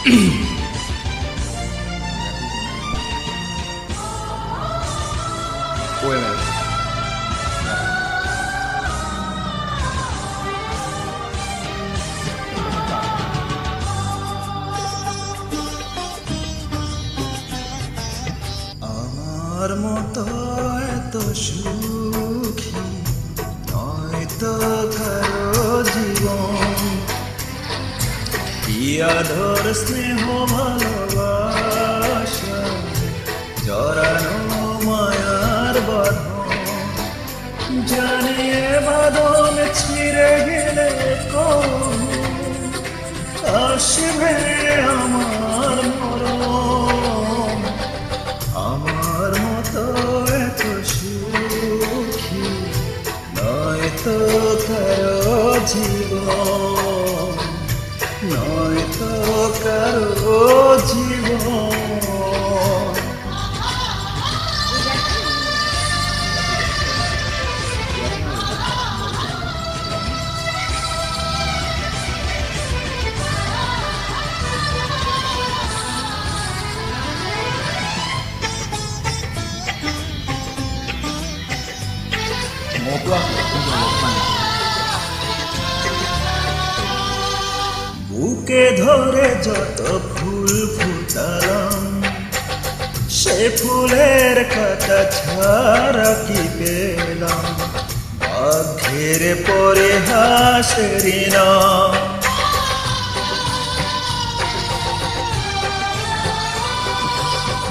Puede. আমার মতো এত সুখী নয়তো কারো জীবন, ইয়াধর স্নেহ ভালোবাসা জড়ানো মায়ার বাঁধন, জানিয়ে বাঁধন ছিঁড়ে গেলে কবু আসবে আমার মরণ। আমার মতো এত সুখী নয়তো কারো জীবন, নয়তো কারো জীবন। বুকে ধরে যত ফুল ফুটালাম, সে ফুলের কাটা ছাড়া কি পেলাম, ভাগ্যের পরে হাসেরি না।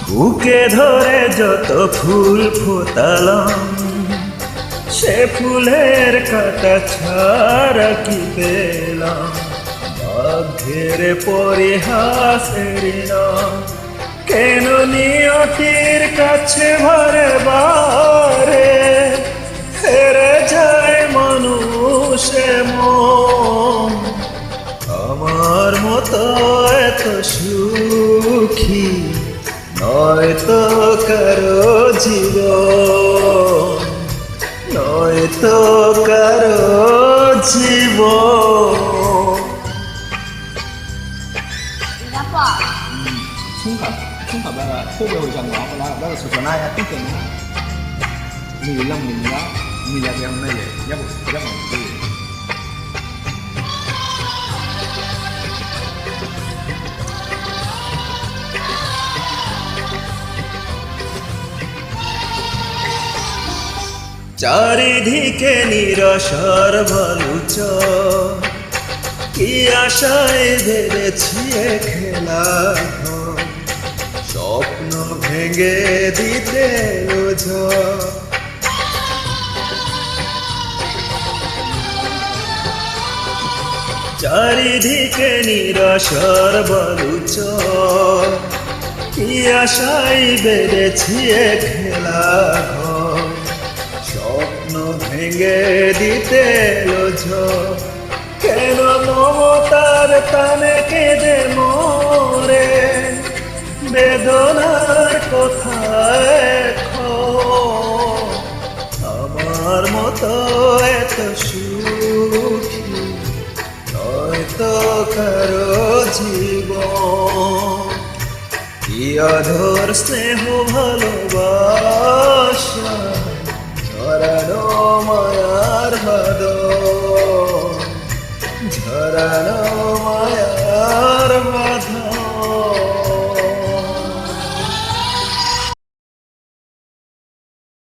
বুকে ধরে যত ফুল ফোটালাম, সে ফুলের কাটা ছাড়া কি পেলাম, ভাগ্যের পরিহাসের নাম। কেন নিয়তির কাছে বারে বারে হেরে যায় মানুষে মন। আমার মতো এত সুখী নয়তো কারো জীবন, নয়তো কারো জীবন। 冲卡那个后边会讲话，那个说那呀，对的呢。你让你呀，你那边那也要不对。চারিদিকে নিরসর বালুচ, কি আশায় ভেবেছি খেলা ঘর, স্বপ্ন ভেঙে দিতে ঝড়। চারিদিকে নিরসর বালুচ, কি আশায় বেড়েছি খেলা ঘর, স্বপ্ন ভেঙে দিতে ঝড়। কেন মমতার টানে কেঁদে মরে, বেদনার কথা এখন। আমার মতো এত সুখী নয়তো কারো জীবন, ইয়াধর স্নেহ ভালোবাসা ঝরানো মায়ার বাঁধন, ঝরানো মায়ার বাঁধন।